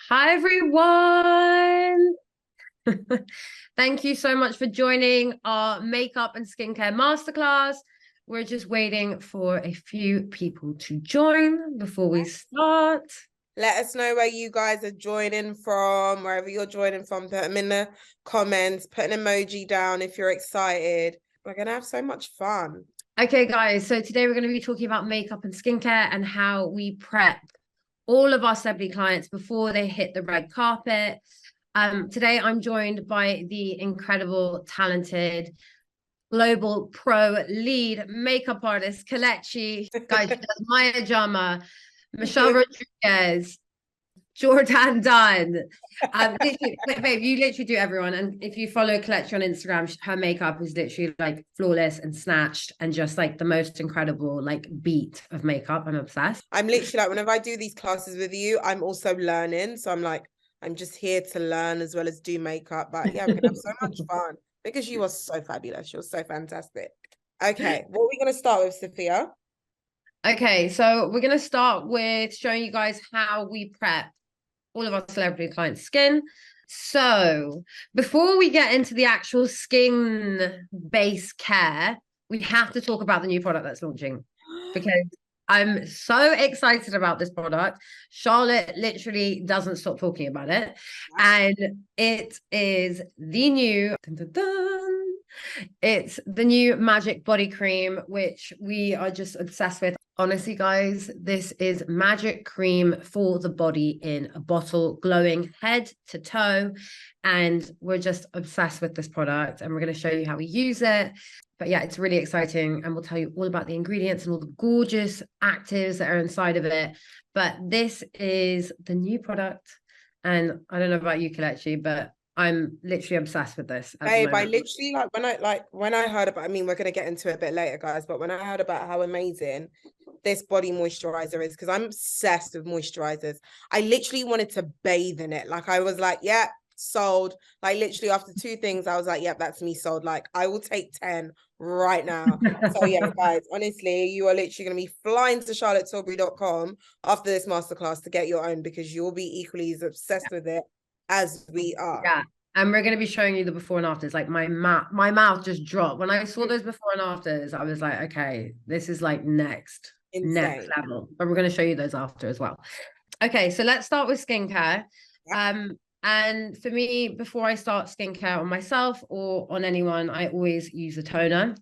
Hi, everyone. Thank you so much for joining our makeup and skincare masterclass. We're just waiting for a few people to join before we start. Let us know where you guys are joining from, wherever you're joining from. Put them in the comments, put an emoji down if you're excited. We're going to have so much fun. Okay, guys. So today we're going to be talking about makeup and skincare and how we prep all of our celebrity clients before they hit the red carpet. Today I'm joined by the incredible, talented, global pro lead makeup artist Kelechi. Guys, she does Maya Jama, Michelle Rodriguez, Jordan Dunn. Babe, you literally do everyone. And if you follow Kelechi on Instagram, her makeup is literally like flawless and snatched and just like the most incredible like beat of makeup. I'm obsessed. I'm literally like, whenever I do these classes with you, I'm also learning. So I'm like, I'm just here to learn as well as do makeup. But yeah, we're going to have so much fun because you are so fabulous. You're so fantastic. Okay, what are we going to start with, Sophia? Okay, so we're going to start with showing you guys how we prep all of our celebrity clients' skin. So before we get into the actual skin base care, we have to talk about the new product that's launching because I'm so excited about this product. Charlotte literally doesn't stop talking about it. And it is the new, it's the new Magic Body Cream, which we are just obsessed with. Honestly, guys, this is magic cream for the body in a bottle, glowing head to toe. And we're just obsessed with this product and we're going to show you how we use it. But yeah, it's really exciting. And we'll tell you all about the ingredients and all the gorgeous actives that are inside of it. But this is the new product. And I don't know about you, Kelechi, but I'm literally obsessed with this. Babe, I literally when I heard about, I mean, we're gonna get into it a bit later, guys, but when I heard about how amazing this body moisturizer is, because I'm obsessed with moisturizers, I literally wanted to bathe in it. Like I was like, yeah, sold. Like literally after two things, I was like, yep, that's me sold. Like I will take 10 right now. So yeah, guys, honestly, you are literally gonna be flying to charlottetilbury.com after this masterclass to get your own because you'll be equally as obsessed with it as we are. Yeah. And we're going to be showing you the before and afters. Like my mouth just dropped. When I saw those before and afters, I was like, okay, this is like next level. But we're going to show you those after as well. Okay, so let's start with skincare. And for me, before I start skincare on myself or on anyone, I always use a toner.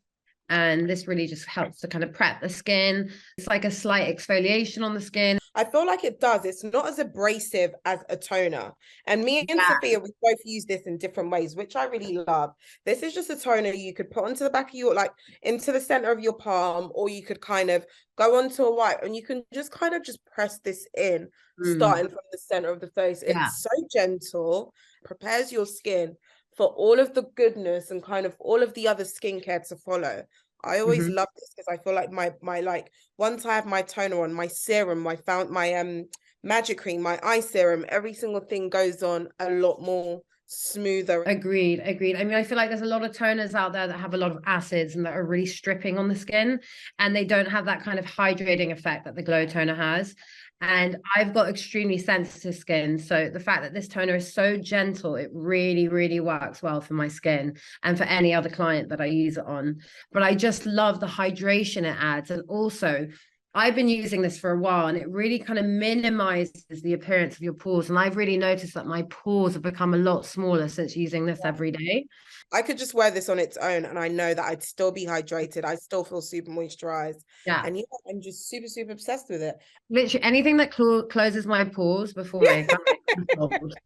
And this really just helps to kind of prep the skin. It's like a slight exfoliation on the skin. I feel like it does. It's not as abrasive as a toner. And me and Sophia, we both use this in different ways, which I really love. This is just a toner you could put onto the back of your, like into the center of your palm, or you could kind of go onto a wipe and you can just kind of just press this in, starting from the center of the face. It's so gentle, prepares your skin for all of the goodness and kind of all of the other skincare to follow. I always love this because I feel like my like once I have my toner on, my serum, my magic cream, my eye serum, every single thing goes on a lot more smoother. Agreed. I mean, I feel like there's a lot of toners out there that have a lot of acids and that are really stripping on the skin, and they don't have that kind of hydrating effect that the glow toner has. And I've got extremely sensitive skin. So the fact that this toner is so gentle, it really, really works well for my skin and for any other client that I use it on. But I just love the hydration it adds. And also, I've been using this for a while and it really kind of minimizes the appearance of your pores. And I've really noticed that my pores have become a lot smaller since using this every day. I could just wear this on its own and I know that I'd still be hydrated. I still feel super moisturized. Yeah. And yeah, I'm just super, super obsessed with it. Literally anything that closes my pores before makeup,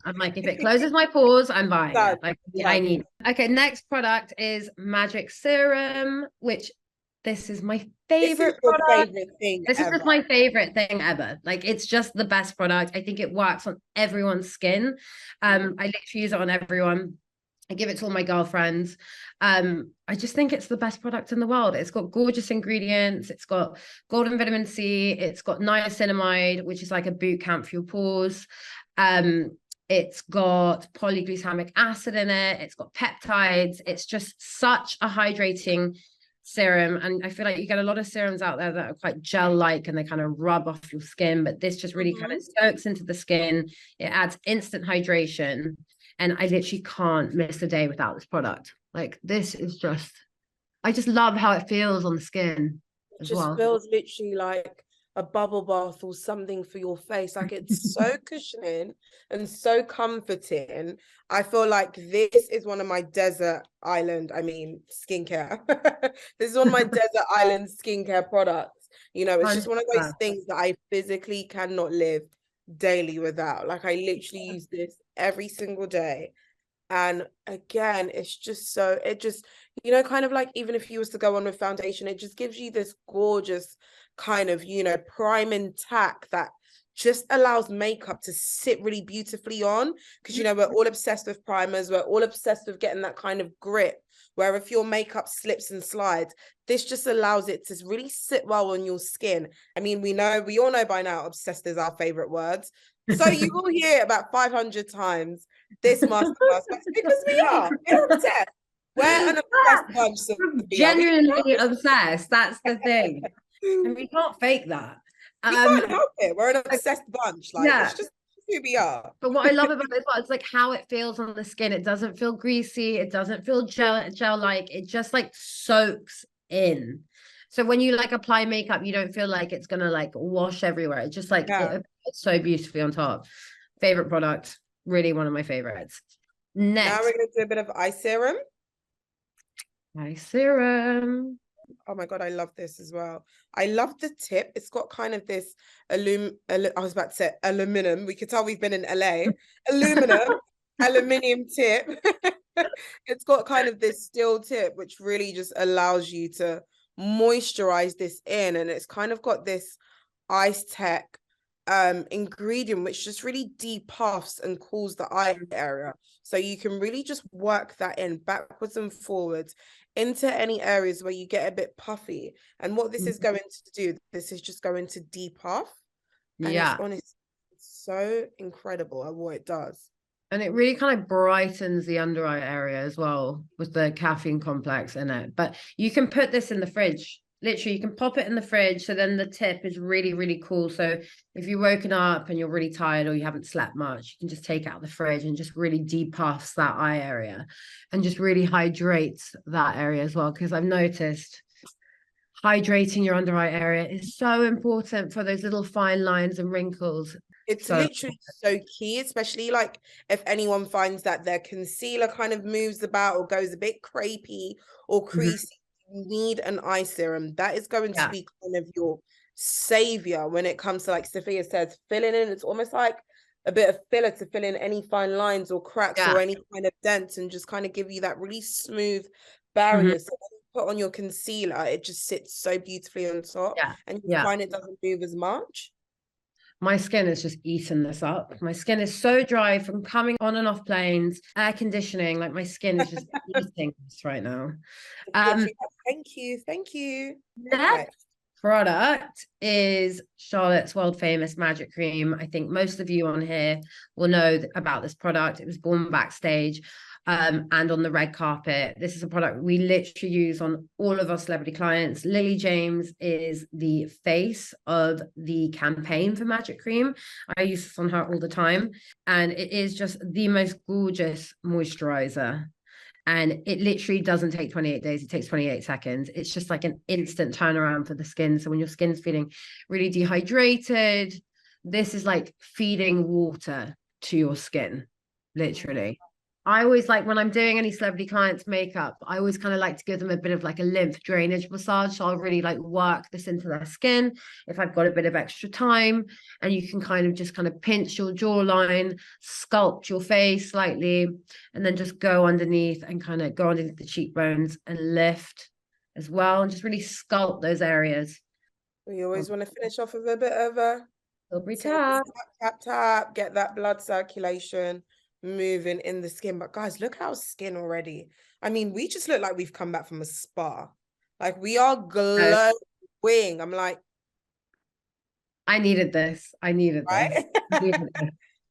I'm like, if it closes my pores, I'm buying it. Like I need. Okay, next product is Magic Serum, which this is my favorite product. This is just my favorite thing ever. Like it's just the best product. I think it works on everyone's skin. I literally use it on everyone. I give it to all my girlfriends. I just think it's the best product in the world. It's got gorgeous ingredients. It's got golden vitamin C. It's got niacinamide, which is like a boot camp for your pores. It's got polyglutamic acid in it. It's got peptides. It's just such a hydrating serum, and I feel like you get a lot of serums out there that are quite gel-like and they kind of rub off your skin, but this just really kind of soaks into the skin. It adds instant hydration, and I literally can't miss a day without this product. Like, this is just, I just love how it feels on the skin as just well. feels literally like a bubble bath or something for your face. Like, it's so cushioning and so comforting. I feel like this is one of my desert island, skincare. This is one of my desert island skincare products. You know, it's just one of those things that I physically cannot live daily without. Like, I literally use this every single day. And again, it's just so, it just, you know, kind of like, even if you was to go on with foundation, it just gives you this gorgeous kind of, you know, prime and tack that just allows makeup to sit really beautifully on. Because, you know, we're all obsessed with primers, we're all obsessed with getting that kind of grip, where if your makeup slips and slides, this just allows it to really sit well on your skin. I mean, we all know by now, obsessed is our favorite words. So you will hear about 500 times this masterclass, because we're obsessed. We're an obsessed bunch. Genuinely obsessed. That's the thing. And we can't fake that. We can't help it. We're an obsessed bunch. Like, it's just who we are. But what I love about it, it's like how it feels on the skin. It doesn't feel greasy. It doesn't feel gel-like. It just like soaks in. So when you like apply makeup, you don't feel like it's gonna like wash everywhere. It just like it's so beautifully on top. Favorite product, really one of my favorites. Next, now we're gonna do a bit of eye serum. Eye serum. Oh my god, I love this as well. I love the tip. It's got kind of this I was about to say aluminum. We could tell we've been in LA. Aluminium tip. It's got kind of this steel tip, which really just allows you to moisturize this in, and it's kind of got this ice tech ingredient which just really depuffs and cools the eye area, so you can really just work that in backwards and forwards into any areas where you get a bit puffy. And what this is going to do, this is just going to depuff, and it's honestly so incredible at what it does. And it really kind of brightens the under eye area as well with the caffeine complex in it. But you can put this in the fridge. Literally, you can pop it in the fridge. So then the tip is really, really cool. So if you're woken up and you're really tired or you haven't slept much, you can just take it out of the fridge and just really depuffs that eye area and just really hydrates that area as well. Because I've noticed hydrating your under eye area is so important for those little fine lines and wrinkles. It's literally so key, especially like if anyone finds that their concealer kind of moves about or goes a bit crepey or creasy, you need an eye serum. That is going to be kind of your savior when it comes to, like Sophia says, filling in. It's almost like a bit of filler to fill in any fine lines or cracks or any kind of dents, and just kind of give you that really smooth barrier. So when you put on your concealer, it just sits so beautifully on top, and you find it doesn't move as much. My skin has just eaten this up. My skin is so dry from coming on and off planes, air conditioning. Like, my skin is just eating this right now. Thank you. Next product is Charlotte's world famous magic cream. I think most of you on here will know about this product. It was born backstage and on the red carpet. This is a product we literally use on all of our celebrity clients. Lily James is the face of the campaign for magic cream. I use this on her all the time, and it is just the most gorgeous moisturizer. And it literally doesn't take 28 days. It takes 28 seconds. It's just like an instant turnaround for the skin. So when your skin's feeling really dehydrated, this is like feeding water to your skin, literally. I always like, when I'm doing any celebrity clients makeup, I always kind of like to give them a bit of like a lymph drainage massage. So I'll really like work this into their skin if I've got a bit of extra time, and you can kind of just kind of pinch your jawline, sculpt your face slightly, and then just go underneath and kind of go underneath the cheekbones and lift as well, and just really sculpt those areas. We always want to finish off with a bit of a tap, get that blood circulation moving in the skin. But guys, look at our skin already. I mean, we just look like we've come back from a spa. Like, we are glowing. I'm like, I needed this. I needed this.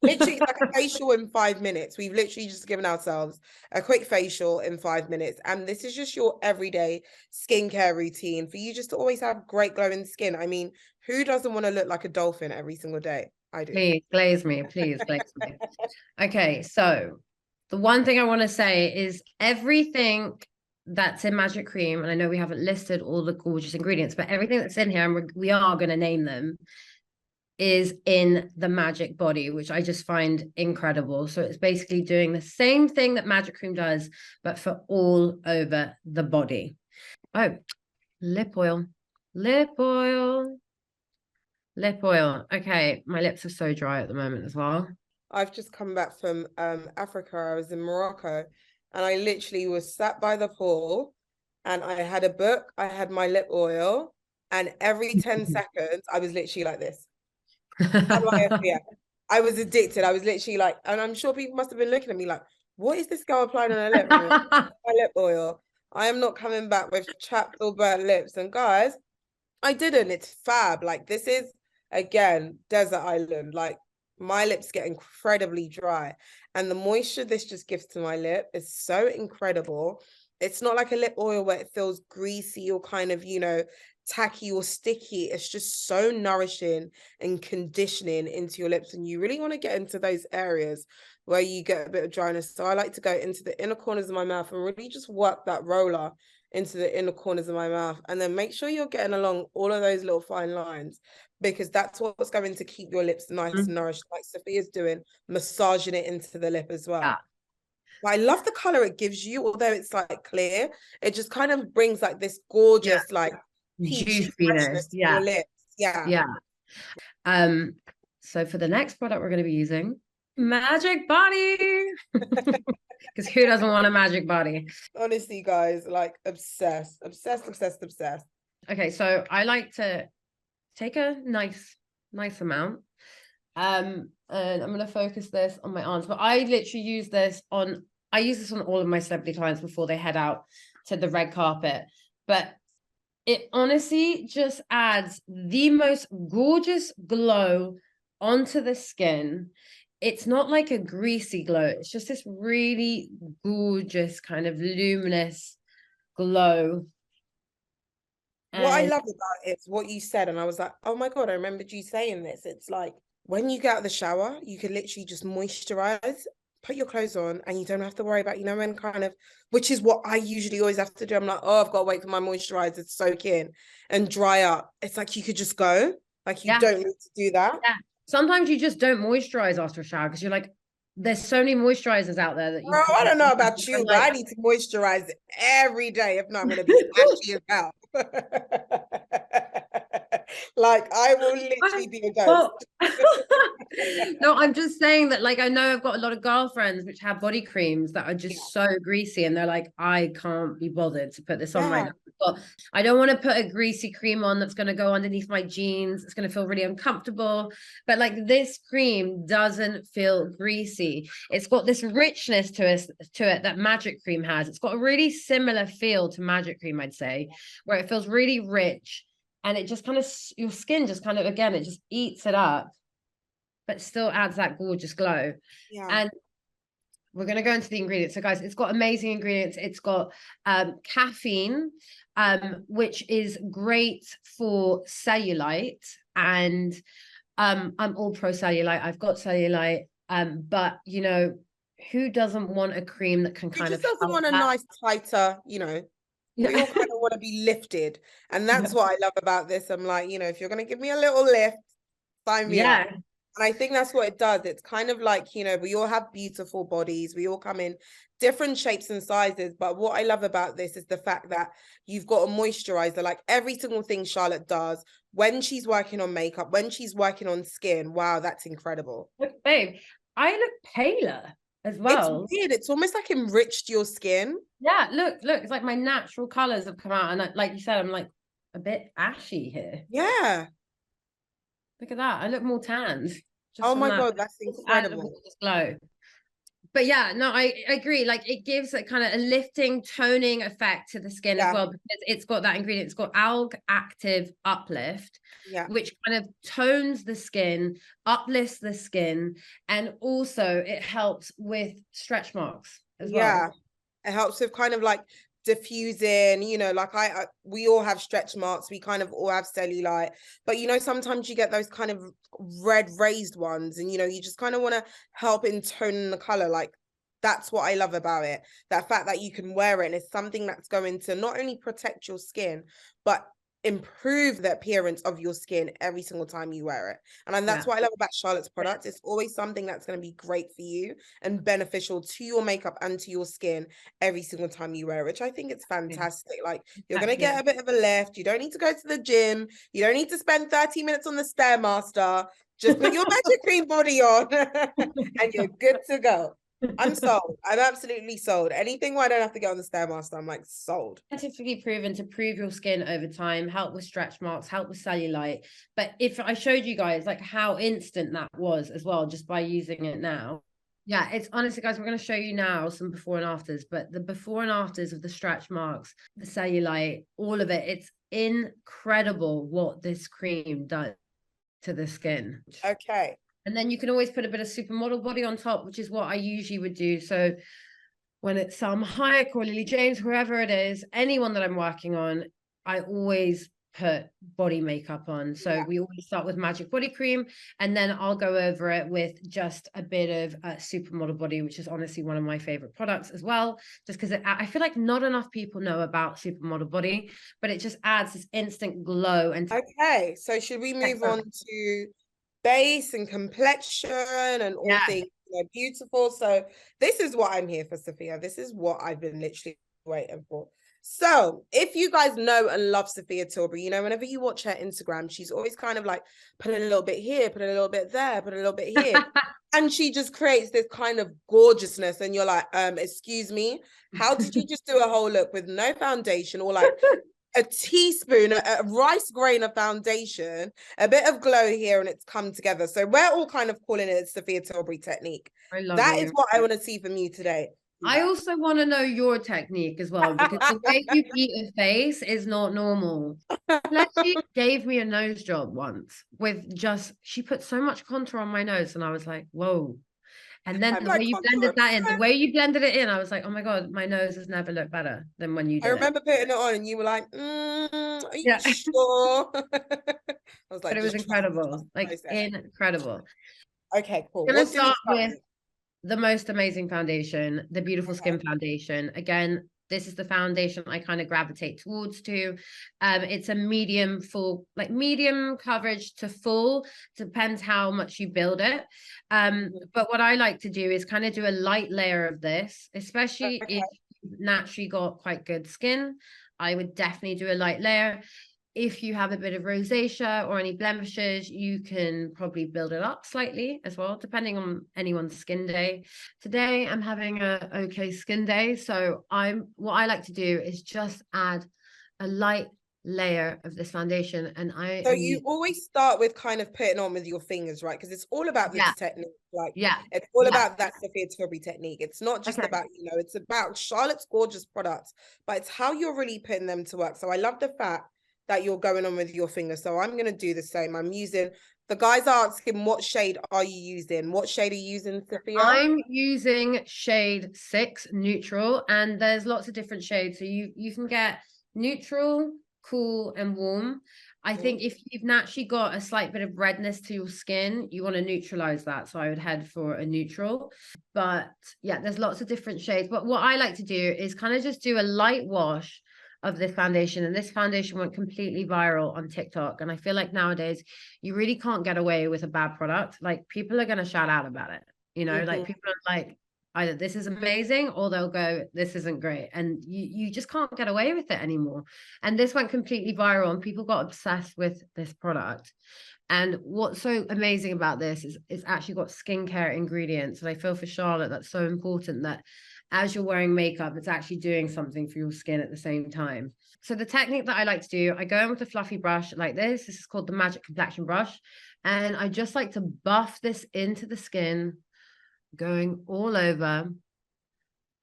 Literally like a facial in 5 minutes. We've literally just given ourselves a quick facial in 5 minutes. And this is just your everyday skincare routine for you just to always have great glowing skin. I mean, who doesn't want to look like a dolphin every single day? I do. Please glaze me, please glaze me. Okay, so the one thing I want to say is everything that's in Magic Cream, and I know we haven't listed all the gorgeous ingredients, but everything that's in here, and we are going to name them, is in the Magic Body, which I just find incredible. So it's basically doing the same thing that Magic Cream does, but for all over the body. Oh, lip oil, lip oil. Lip oil. Okay, my lips are so dry at the moment as well. I've just come back from Africa. I was in Morocco and I literally was sat by the pool and I had a book, I had my lip oil, and every 10 seconds I was literally like this. Yeah, I was addicted. I was literally like, and I'm sure people must have been looking at me like, what is this girl applying on her lip? Like, my lip oil. I am not coming back with chapped or burnt lips. And guys, I didn't. It's fab. Like, this is, again, desert island. Like, my lips get incredibly dry. And the moisture this just gives to my lip is so incredible. It's not like a lip oil where it feels greasy or kind of, you know, tacky or sticky. It's just so nourishing and conditioning into your lips. And you really want to get into those areas where you get a bit of dryness. So I like to go into the inner corners of my mouth and really just work that roller into the inner corners of my mouth, and then make sure you're getting along all of those little fine lines, because that's what's going to keep your lips nice and nourished, like Sofia's doing, massaging it into the lip as well. Yeah. But I love the color it gives you, although it's like clear, it just kind of brings like this gorgeous like peachy freshness to your lips. Yeah. So for the next product we're going to be using, Magic Body. Because who doesn't want a magic body? Honestly, guys, like obsessed. Okay, so I like to take a nice amount. And I'm going to focus this on my arms. But I literally use this on all of my celebrity clients before they head out to the red carpet. But it honestly just adds the most gorgeous glow onto the skin. It's not like a greasy glow. It's just this really gorgeous kind of luminous glow. And what I love about it is what you said. And I was like, oh my God, I remembered you saying this. It's like when you get out of the shower, you can literally just moisturize, put your clothes on, and you don't have to worry about, you know, when kind of, which is what I usually always have to do. I'm like, oh, I've got to wait for my moisturizer to soak in and dry up. It's like you could just go. Like you don't need to do that. Yeah. Sometimes you just don't moisturize after a shower because you're like, there's so many moisturizers out there that you. Bro, I don't know about you, but I need to moisturize every day. If not, I'm going to be ashy as hell. Like I will literally be a ghost. No, I'm just saying that, like, I know I've got a lot of girlfriends which have body creams that are just so greasy, and they're like, I can't be bothered to put this on right now. But I don't want to put a greasy cream on that's going to go underneath my jeans. It's going to feel really uncomfortable. But like this cream doesn't feel greasy. It's got this richness to it that Magic Cream has. It's got a really similar feel to Magic Cream, I'd say, where it feels really rich. And it just kind of, your skin just kind of, again, it just eats it up, but still adds that gorgeous glow. Yeah. And we're going to go into the ingredients. So guys, it's got amazing ingredients. It's got caffeine, which is great for cellulite. And I'm all pro cellulite. I've got cellulite. But, you know, who doesn't want a cream that can kind of just doesn't want a nice, tighter, you know, we all kind of want to be lifted. And that's what I love about this. I'm like, you know, if you're going to give me a little lift, sign me up. And I think that's what it does. It's kind of like, you know, we all have beautiful bodies. We all come in different shapes and sizes. But what I love about this is the fact that you've got a moisturizer, like every single thing Charlotte does when she's working on makeup, when she's working on skin. Wow, that's incredible. Look, babe, I look paler as well. It's weird. It's almost like enriched your skin. Yeah, look, it's like my natural colors have come out. And like you said, I'm like a bit ashy here. Yeah. Look at that. I look more tanned. Oh my God, that's incredible. Glow. But yeah, no, I agree. Like it gives a kind of a lifting, toning effect to the skin as well, because it's got that ingredient. It's got alg active uplift, which kind of tones the skin, uplifts the skin, and also it helps with stretch marks as well. It helps with kind of like diffusing, you know, like we all have stretch marks, we kind of all have cellulite, but you know, sometimes you get those kind of red raised ones, and you know, you just kind of want to help in toning the color. Like that's what I love about it, that fact that you can wear it and it's something that's going to not only protect your skin but improve the appearance of your skin every single time you wear it. And that's what I love about Charlotte's products. It's always something that's going to be great for you and beneficial to your makeup and to your skin every single time you wear it, which I think it's fantastic. Like you're going to get a bit of a lift. You don't need to go to the gym. You don't need to spend 30 minutes on the Stairmaster. Just put your magic cream body on and you're good to go. I'm sold. I'm absolutely sold. Anything where I don't have to get on the Stairmaster, I'm like sold. Scientifically proven to prove your skin over time, help with stretch marks, help with cellulite. But if I showed you guys like how instant that was as well, just by using it now. Yeah, it's honestly, guys, we're going to show you now some before and afters, but the before and afters of the stretch marks, the cellulite, all of it, it's incredible what this cream does to the skin. Okay. And then you can always put a bit of supermodel body on top, which is what I usually would do. So when it's Salma Hayek or Lily James, whoever it is, anyone that I'm working on, I always put body makeup on. So we always start with Magic Body Cream, and then I'll go over it with just a bit of Supermodel Body, which is honestly one of my favorite products as well, just because I feel like not enough people know about Supermodel Body, but it just adds this instant glow. And okay, so should we move on to base and complexion and all things, you know, beautiful? So this is what I'm here for, Sophia. This is what I've been literally waiting for. So if you guys know and love Sofia Tilbury, you know, whenever you watch her Instagram, she's always kind of like put a little bit here, put a little bit there, put a little bit here. And she just creates this kind of gorgeousness. And you're like, excuse me, how did you just do a whole look with no foundation, or like a teaspoon, a rice grain of foundation, a bit of glow here, and it's come together? So we're all kind of calling it Sofia Tilbury technique. That is what I want to see from you today. I also want to know your technique as well, because the way you beat a face is not normal. Kelechi gave me a nose job once with just, she put so much contour on my nose, and I was like, whoa. And then the way you blended that in, the way you blended it in, I was like, oh my God, my nose has never looked better than when you did it. I remember putting it on and you were like, are you sure? I was like, but it was incredible. Like incredible. Okay, cool. I'm gonna start with the most amazing foundation, the Beautiful Skin Foundation. Again, this is the foundation I kind of gravitate towards too. It's a medium full, like medium coverage to full, depends how much you build it. But what I like to do is kind of do a light layer of this, especially if you've naturally got quite good skin. I would definitely do a light layer. If you have a bit of rosacea or any blemishes, you can probably build it up slightly as well, depending on anyone's skin day. Today, I'm having a okay skin day. So what I like to do is just add a light layer of this foundation. And so you always start with kind of putting on with your fingers, right? Because it's all about this technique. Like, it's all about that Sofia Tilbury technique. It's not just about, you know, it's about Charlotte's gorgeous products, but it's how you're really putting them to work. So I love the fact that you're going on with your fingers. So I'm going to do the same. I'm using, the guys are asking, what shade are you using? What shade are you using, Sophia? I'm using shade 6, neutral, and there's lots of different shades. So you can get neutral, cool, and warm. I think if you've naturally got a slight bit of redness to your skin, you want to neutralize that. So I would head for a neutral. But yeah, there's lots of different shades. But what I like to do is kind of just do a light wash of this foundation. And this foundation went completely viral on TikTok. And I feel like nowadays you really can't get away with a bad product. Like people are going to shout out about it. You know, like people are like, either this is amazing or they'll go, this isn't great. And you just can't get away with it anymore. And this went completely viral and people got obsessed with this product. And what's so amazing about this is it's actually got skincare ingredients. And I feel for Charlotte, that's so important that as you're wearing makeup, it's actually doing something for your skin at the same time. So the technique that I like to do, I go in with a fluffy brush like this. This is called the Magic Complexion Brush. And I just like to buff this into the skin going all over.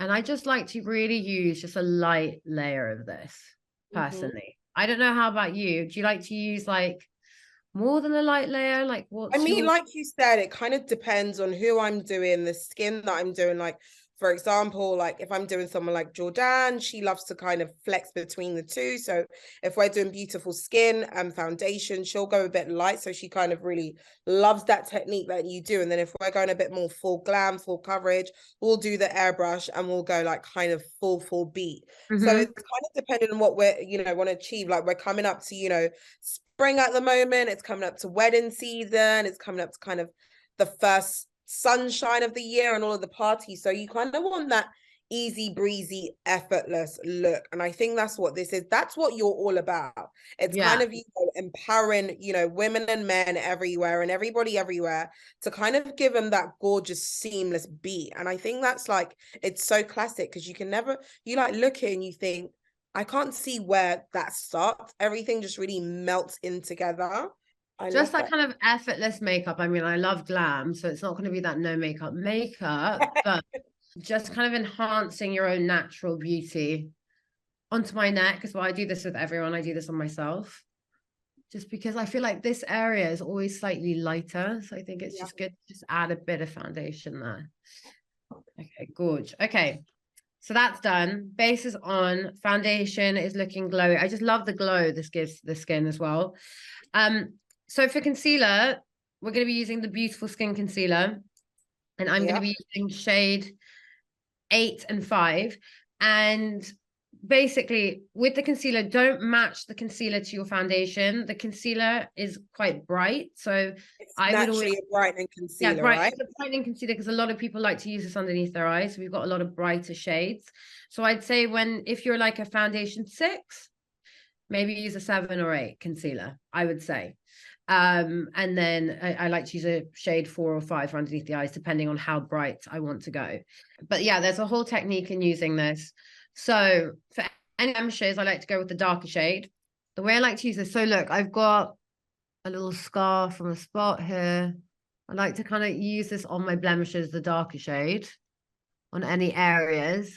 And I just like to really use just a light layer of this, personally. I don't know how about you. Do you like to use like more than a light layer? Like I what's mean, your... like you said, it kind of depends on who I'm doing, the skin that I'm doing. Like, for example, like if I'm doing someone like Jordan, she loves to kind of flex between the two. So if we're doing beautiful skin and foundation, she'll go a bit light. So she kind of really loves that technique that you do. And then if we're going a bit more full glam, full coverage, we'll do the airbrush and we'll go like kind of full beat. So it's kind of depending on what we're, want to achieve. Like we're coming up to, spring at the moment. It's coming up to wedding season. It's coming up to kind of the first sunshine of the year and all of the parties. So you kind of want that easy breezy, effortless look. And I think that's what this is. That's what you're all about. It's kind of empowering, women and men everywhere and everybody everywhere to kind of give them that gorgeous, seamless beat. And I think that's like, it's so classic because you like look at it and you think, I can't see where that starts. Everything just really melts in together. Just that kind of effortless makeup. I mean, I love glam, so it's not going to be that no makeup, but just kind of enhancing your own natural beauty onto my neck as well. I do this with everyone. I do this on myself, just because I feel like this area is always slightly lighter. So I think it's just good to just add a bit of foundation there. Okay, gorge. Okay. So that's done. Base is on. Foundation is looking glowy. I just love the glow this gives the skin as well. So for concealer, we're going to be using the Beautiful Skin Concealer. And I'm going to be using shade 8 and 5. And basically, with the concealer, don't match the concealer to your foundation. The concealer is quite bright. So I would always... a brightening concealer, right? It's a brightening concealer because a lot of people like to use this underneath their eyes. So we've got a lot of brighter shades. So I'd say if you're like a foundation 6, maybe use a 7 or 8 concealer, I would say. And then I like to use a shade 4 or 5 for underneath the eyes, depending on how bright I want to go. But yeah, there's a whole technique in using this. So for any blemishes, I like to go with the darker shade. The way I like to use this, so look, I've got a little scar from a spot here. I like to kind of use this on my blemishes, the darker shade, on any areas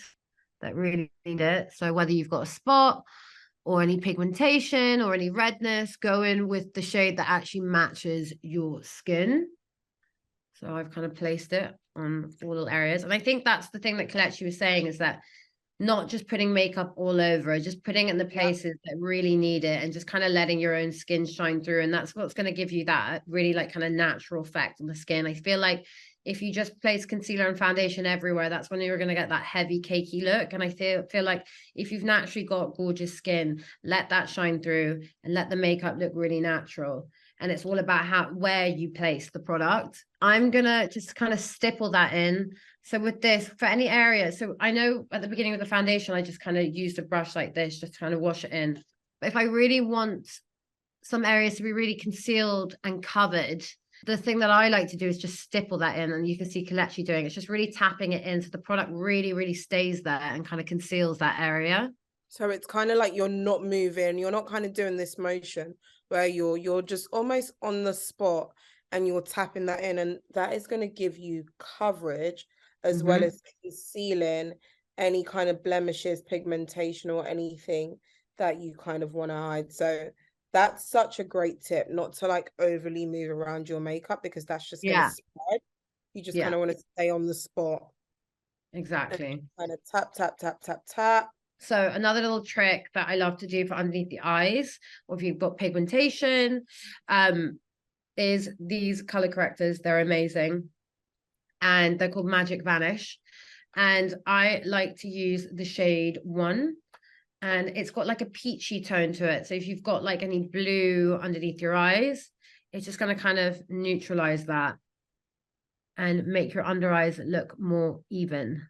that really need it. So whether you've got a spot or any pigmentation or any redness, go in with the shade that actually matches your skin. So I've kind of placed it on all little areas. And I think that's the thing that Kelechi was saying, is that not just putting makeup all over, just putting it in the places that really need it and just kind of letting your own skin shine through. And that's what's going to give you that really like kind of natural effect on the skin. I feel like if you just place concealer and foundation everywhere, that's when you're going to get that heavy cakey look. And I feel like if you've naturally got gorgeous skin, let that shine through and let the makeup look really natural. And it's all about where you place the product. I'm gonna just kind of stipple that in. So with this, for any area, so I know at the beginning of the foundation, I just kind of used a brush like this, just to kind of wash it in. But if I really want some areas to be really concealed and covered, the thing that I like to do is just stipple that in. And you can see Kelechi doing it. It's just really tapping it in so the product really, really stays there and kind of conceals that area. So it's kind of like you're not moving, you're not kind of doing this motion where you're just almost on the spot and you're tapping that in, and that is going to give you coverage as well as concealing any kind of blemishes, pigmentation, or anything that you kind of want to hide. So that's such a great tip, not to like overly move around your makeup, because that's just going to spread. You just kind of want to stay on the spot. Exactly. Kind of tap, tap, tap, tap, tap. So another little trick that I love to do for underneath the eyes, or if you've got pigmentation, is these color correctors. They're amazing. And they're called Magic Vanish. And I like to use the shade 1. And it's got like a peachy tone to it. So if you've got like any blue underneath your eyes, it's just going to kind of neutralize that and make your under eyes look more even.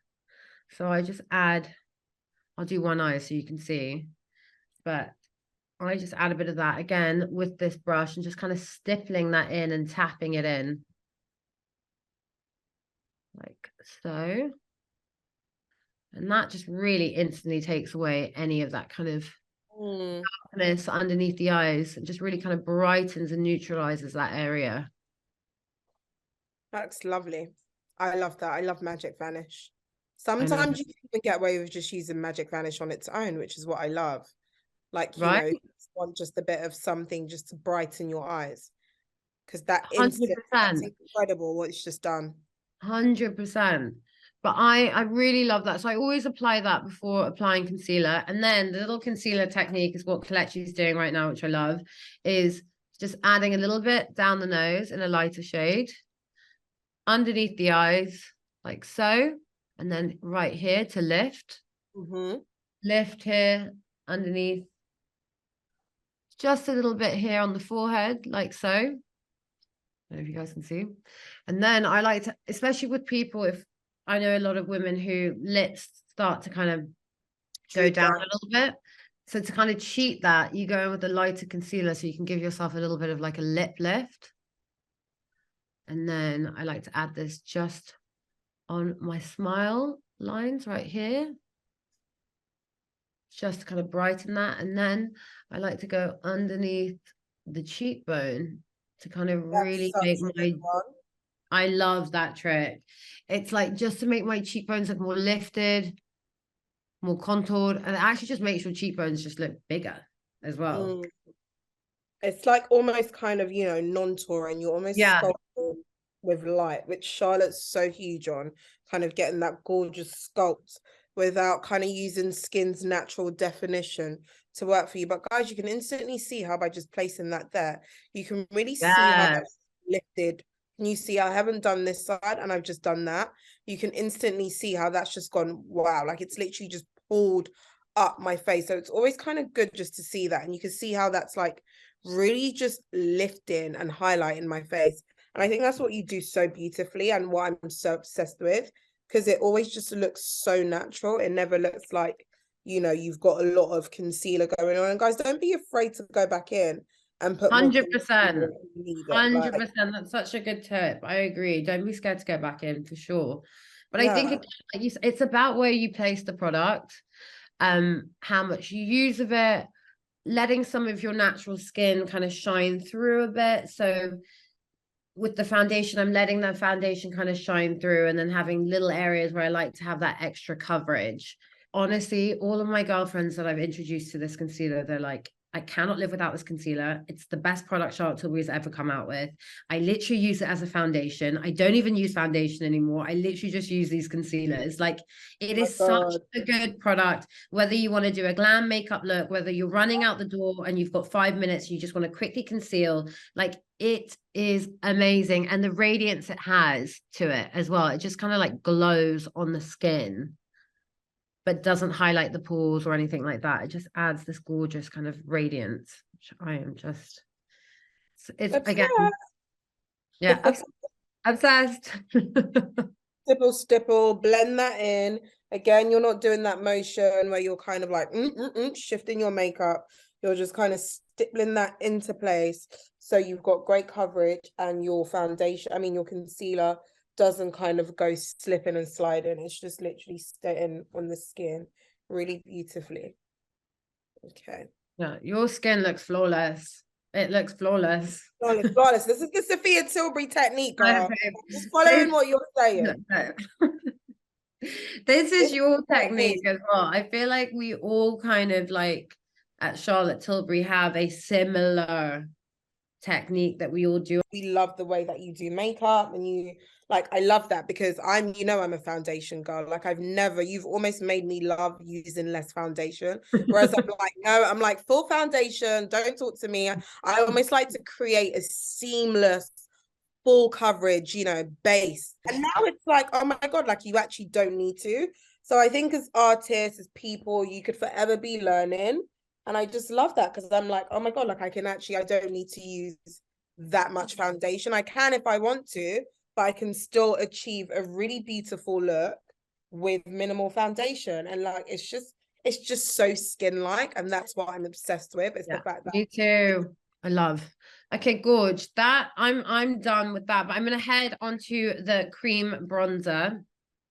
So I just add... I'll do one eye so you can see, but I just add a bit of that again with this brush and just kind of stippling that in and tapping it in like so. And that just really instantly takes away any of that kind of darkness underneath the eyes and just really kind of brightens and neutralizes that area. That's lovely. I love that. I love Magic Vanish. I know, Sometimes you can even get away with just using Magic Vanish on its own, which is what I love. Like, you right? know, you want just a bit of something just to brighten your eyes. Because that instant, that's 100%. incredible what it's just done. 100%. But I really love that. So I always apply that before applying concealer. And then the little concealer technique is what Kelechi is doing right now, which I love, is just adding a little bit down the nose in a lighter shade, underneath the eyes, like so. And then right here to lift. Lift here, underneath. Just a little bit here on the forehead, like so. I don't know if you guys can see. And then I like to, especially with people, if I know a lot of women who lips start to kind of go down a little bit. So to kind of cheat that, you go in with a lighter concealer so you can give yourself a little bit of like a lip lift. And then I like to add this just on my smile lines right here. Just to kind of brighten that. And then I like to go underneath the cheekbone to kind of really make my, I love that trick. It's like just to make my cheekbones look more lifted, more contoured, and it actually just makes your cheekbones just look bigger as well. It's like almost kind of, you know, non-touring. You're almost sculpting with light, which Charlotte's so huge on, kind of getting that gorgeous sculpt without kind of using skin's natural definition to work for you. But guys, you can instantly see how by just placing that there, you can really see how that's lifted. Can you see I haven't done this side and I've just done that? You can instantly see how that's just gone, wow, like it's literally just pulled up my face. So it's always kind of good just to see that. And you can see how that's like really just lifting and highlighting my face. And I think that's what you do so beautifully and what I'm so obsessed with, because it always just looks so natural. It never looks like, you know, you've got a lot of concealer going on. And guys, don't be afraid to go back in and put 100%. more 100%. That's such a good tip. I agree. Don't be scared to go back in for sure. But I think it's about where you place the product, how much you use of it, letting some of your natural skin kind of shine through a bit. So with the foundation, I'm letting that foundation kind of shine through and then having little areas where I like to have that extra coverage. Honestly, all of my girlfriends that I've introduced to this concealer, they're like, I cannot live without this concealer. It's the best product Charlotte Tilbury's ever come out with. I literally use it as a foundation. I don't even use foundation anymore. I literally just use these concealers. Like, it is such a good product, whether you want to do a glam makeup look, whether you're running out the door and you've got 5 minutes, you just want to quickly conceal. Like, it is amazing. And the radiance it has to it as well, it just kind of like glows on the skin, but doesn't highlight the pores or anything like that. It just adds this gorgeous kind of radiance, which I am just, it's again, yeah, obsessed. Stipple, blend that in. Again, you're not doing that motion where you're kind of like shifting your makeup. You're just kind of stippling that into place. So you've got great coverage and your foundation, I mean, your concealer doesn't kind of go slipping and sliding. It's just literally staying on the skin really beautifully. Okay. Yeah, your skin looks flawless. It looks flawless. Flawless. This is the Sofia Tilbury technique, girl. Just following what you're saying. This is your technique as well. I feel like we all kind of like at Charlotte Tilbury have a similar technique that we all do. We love the way that you do makeup and you like, I love that because I'm a foundation girl. Like you've almost made me love using less foundation. Whereas I'm like, no, I'm like full foundation. Don't talk to me. I almost like to create a seamless full coverage, you know, base. And now it's like, oh my God, like you actually don't need to. So I think as artists, as people, you could forever be learning. And I just love that because I'm like, oh my God, like I don't need to use that much foundation. I can if I want to, but I can still achieve a really beautiful look with minimal foundation. And like, it's just so skin-like. And that's what I'm obsessed with. It's the fact that me too. I love. Okay, gorge. That I'm done with that, but I'm gonna head onto the cream bronzer.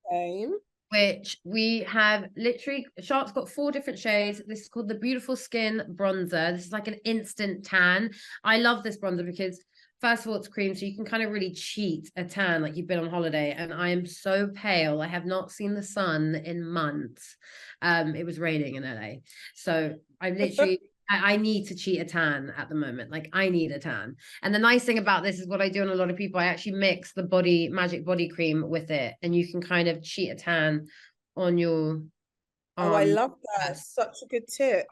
Same. Which we have literally, Sharp's got 4 different shades. This is called the Beautiful Skin Bronzer. This is like an instant tan. I love this bronzer because first of all, it's cream, so you can kind of really cheat a tan like you've been on holiday. And I am so pale. I have not seen the sun in months. It was raining in LA. So I literally, I need to cheat a tan at the moment. Like I need a tan. And the nice thing about this is what I do on a lot of people. I actually mix the magic body cream with it. And you can kind of cheat a tan on your Oh, I love that. Such a good tip.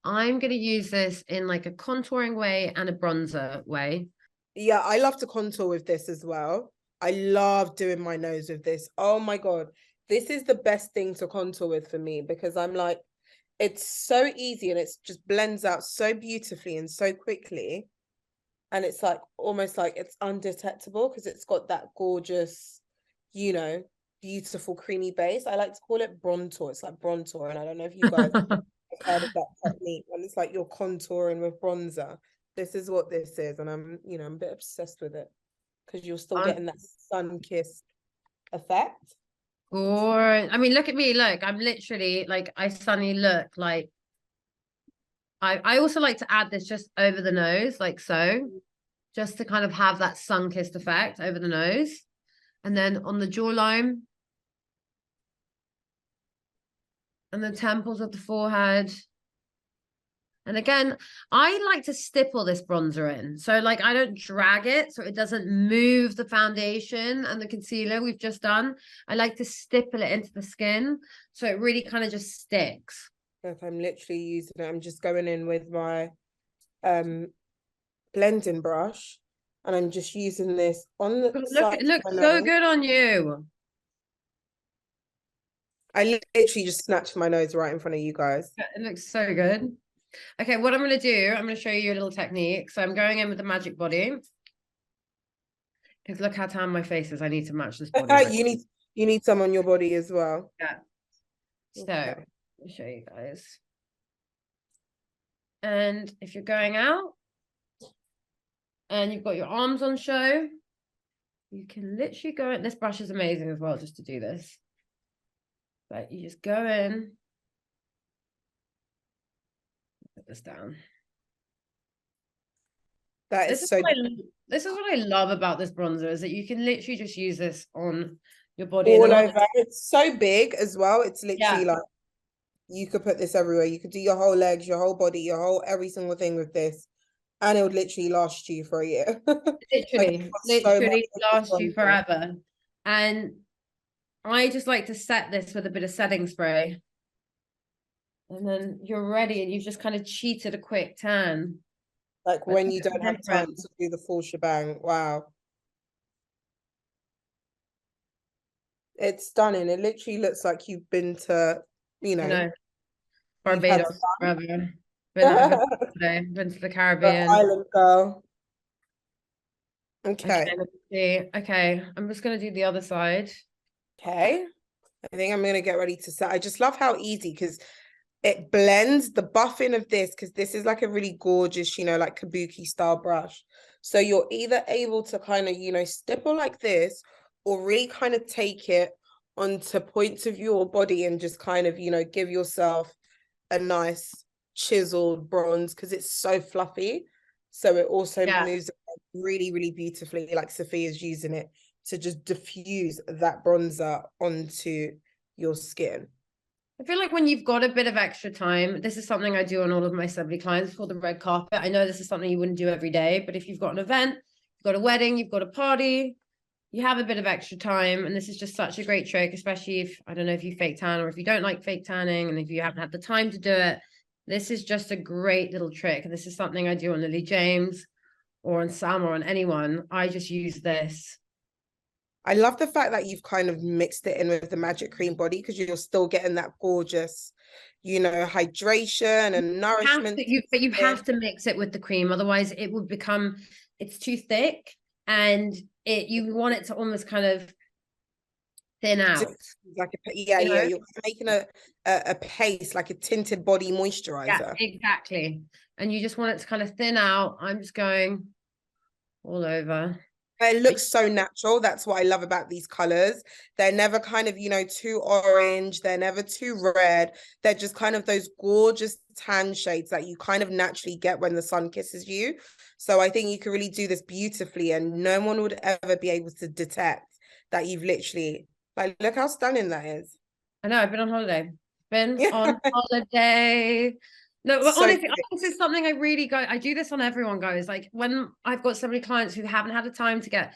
I'm going to use this in like a contouring way and a bronzer way. Yeah, I love to contour with this as well. I love doing my nose with this. Oh my God. This is the best thing to contour with for me because I'm like, it's so easy and it's just blends out so beautifully and so quickly. And it's like almost like it's undetectable because it's got that gorgeous, you know, beautiful creamy base. I like to call it bronzer. It's like bronzer. And I don't know if you guys have heard of that technique when it's like you're contouring with bronzer. This is what this is. And I'm a bit obsessed with it because you're still getting that sun-kissed effect. Or I mean, look at me. Look, I'm literally like, I suddenly look like I also like to add this just over the nose, like so, just to kind of have that sun-kissed effect over the nose. And then on the jawline and the temples of the forehead. And again, I like to stipple this bronzer in. So like I don't drag it so it doesn't move the foundation and the concealer we've just done. I like to stipple it into the skin so it really kind of just sticks. Look, I'm literally using it. I'm just going in with my blending brush and I'm just using this on the Look, it looks so good on you. I literally just snatched my nose right in front of you guys. It looks so good. Okay, what I'm going to do, I'm going to show you a little technique. So I'm going in with the magic body. Because look how tan my face is. I need to match this body. Right? You need some on your body as well. Yeah. So okay. I'll show you guys. And if you're going out and you've got your arms on show, you can literally go in. This brush is amazing as well, just to do this. But you just go in. Put this down. This is what I love about this bronzer, is that you can literally just use this on your body. All over. It's so big as well. It's literally like you could put this everywhere. You could do your whole legs, your whole body, your whole every single thing with this. And it would literally last you for a year. Literally, literally last you forever. And I just like to set this with a bit of setting spray. And then you're ready and you've just kind of cheated a quick tan. Like when you don't have time to do the full shebang. Wow. It's stunning. It literally looks like you've been to, Barbados forever. Been to the Caribbean. The island girl. Okay. Okay, I'm just going to do the other side. Okay. I think I'm going to get ready to set. I just love how easy, because it blends the buffing of this, because this is like a really gorgeous, like kabuki style brush. So you're either able to kind of, stipple like this, or really kind of take it onto points of your body and just kind of, give yourself a nice chiseled bronze, because it's so fluffy. So it also moves really, really beautifully, like Sofia's using it to just diffuse that bronzer onto your skin. I feel like when you've got a bit of extra time, this is something I do on all of my celebrity clients called the red carpet. I know this is something you wouldn't do every day, but if you've got an event, you've got a wedding, you've got a party, you have a bit of extra time, and this is just such a great trick, especially if, I don't know if you fake tan or if you don't like fake tanning and if you haven't had the time to do it. This is just a great little trick. And this is something I do on Lily James or on Sam or on anyone. I just use this. I love the fact that you've kind of mixed it in with the magic cream body, because you're still getting that gorgeous, hydration and nourishment. But you have to mix it with the cream. Otherwise it would become, it's too thick, and you want it to almost kind of thin out. Like you're making a paste, like a tinted body moisturizer. Yeah, exactly. And you just want it to kind of thin out. I'm just going all over. It looks so natural. That's what I love about these colors. They're never kind of, too orange. They're never too red. They're just kind of those gorgeous tan shades that you kind of naturally get when the sun kisses you. So I think you can really do this beautifully, and no one would ever be able to detect that you've literally, like, look how stunning that is. I know, I've been on holiday. On holiday. No, but So honestly, this is something I do this on everyone, guys. Like when I've got so many clients who haven't had the time to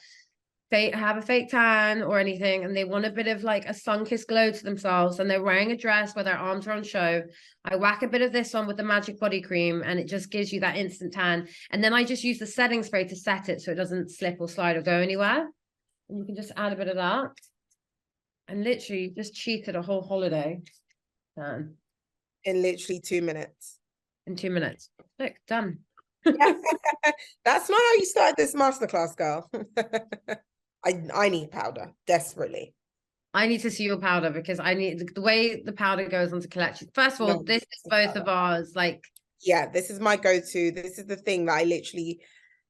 have a fake tan or anything, and they want a bit of like a sun-kissed glow to themselves, and they're wearing a dress where their arms are on show, I whack a bit of this on with the Magic Body Cream, and it just gives you that instant tan. And then I just use the setting spray to set it so it doesn't slip or slide or go anywhere. And you can just add a bit of that. And literally just cheated a whole holiday tan. In literally 2 minutes. In 2 minutes. Look, done. That's not how you started this masterclass, girl. I need powder desperately. I need to see your powder, because I need the way the powder goes onto Kelechi. First of all, this is both of ours. Like, yeah, this is my go-to. This is the thing that I literally,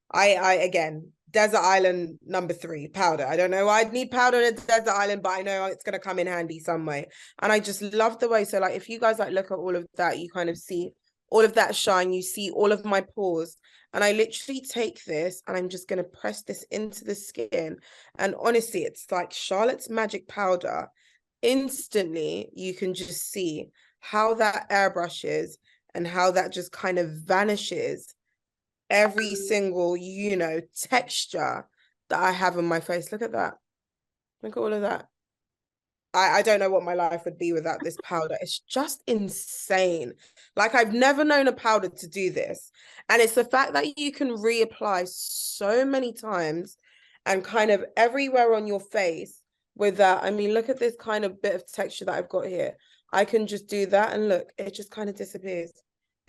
I again, desert island #3 powder. I don't know why I'd need powder in a desert island, but I know it's gonna come in handy some way. And I just love the way. So like, if you guys like look at all of that, you kind of see all of that shine. You see all of my pores. And I literally take this and I'm just going to press this into the skin. And honestly, it's like Charlotte's Magic powder. Instantly, you can just see how that airbrushes and how that just kind of vanishes every single, texture that I have on my face. Look at that. Look at all of that. I don't know what my life would be without this powder. It's just insane. Like, I've never known a powder to do this. And it's the fact that you can reapply so many times and kind of everywhere on your face with that. I mean, look at this kind of bit of texture that I've got here. I can just do that and look, it just kind of disappears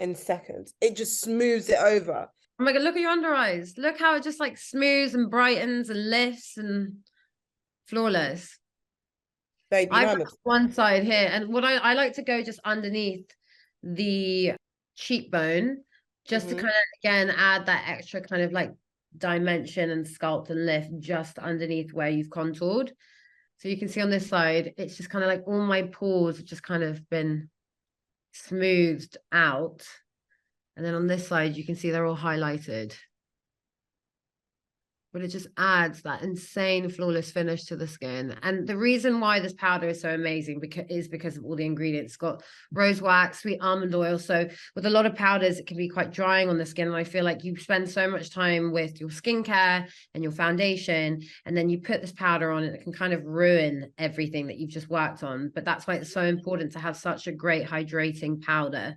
in seconds. It just smooths it over. Oh my God, look at your under eyes. Look how it just like smooths and brightens and lifts and flawless. Baby, I've got one side here, and what I like to go just underneath the cheekbone, just to kind of again add that extra kind of like dimension and sculpt and lift just underneath where you've contoured. So you can see on this side, it's just kind of like all my pores have just kind of been smoothed out. And then on this side, you can see they're all highlighted. But it just adds that insane flawless finish to the skin. And the reason why this powder is so amazing is because of all the ingredients. It's got rose wax, sweet almond oil. So with a lot of powders, it can be quite drying on the skin. And I feel like you spend so much time with your skincare and your foundation, and then you put this powder on, and it can kind of ruin everything that you've just worked on. But that's why it's so important to have such a great hydrating powder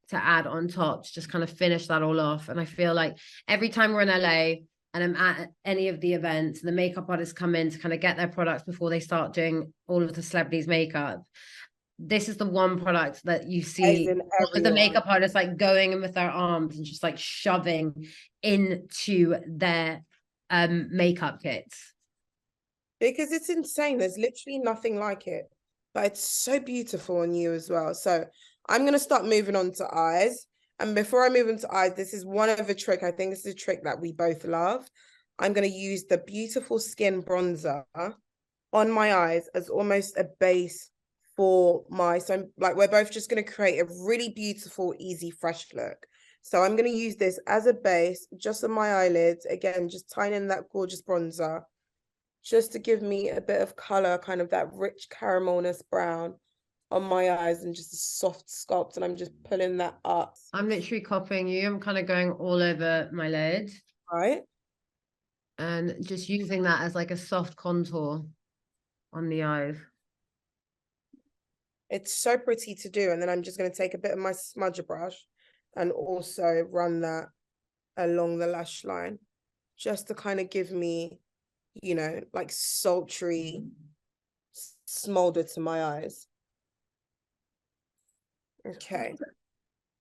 to add on top to just kind of finish that all off. And I feel like every time we're in LA, and I'm at any of the events, the makeup artists come in to kind of get their products before they start doing all of the celebrities' makeup. This is the one product that you see the makeup artists like going in with their arms and just like shoving into their makeup kits. Because it's insane. There's literally nothing like it. But it's so beautiful on you as well. So I'm going to start moving on to eyes. And before I move into eyes, this is one of a trick. I think this is a trick that we both love. I'm going to use the Beautiful Skin bronzer on my eyes as almost a base for so I'm like, we're both just going to create a really beautiful, easy, fresh look. So I'm going to use this as a base just on my eyelids. Again, just tying in that gorgeous bronzer just to give me a bit of color, kind of that rich caramelness brown on my eyes, and just a soft sculpt, and I'm just pulling that up. I'm literally copying you. I'm kind of going all over my lid. Right. And just using that as like a soft contour on the eyes. It's so pretty to do. And then I'm just going to take a bit of my smudger brush and also run that along the lash line, just to kind of give me, like sultry smolder to my eyes. Okay.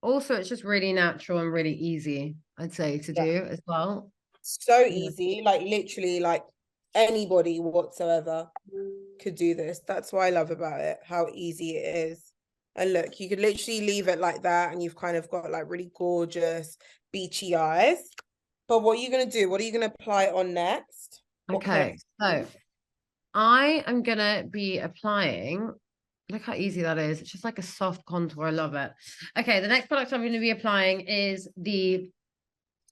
Also, it's just really natural and really easy, I'd say, to do as well. So easy, like literally, like anybody whatsoever could do this. That's what I love about it, how easy it is. And look, you could literally leave it like that, and you've kind of got like really gorgeous, beachy eyes. But what are you going to do? What are you going to apply on next? Okay, so I am gonna be applying, look how easy that is. It's just like a soft contour. I love it. Okay, the next product I'm going to be applying is the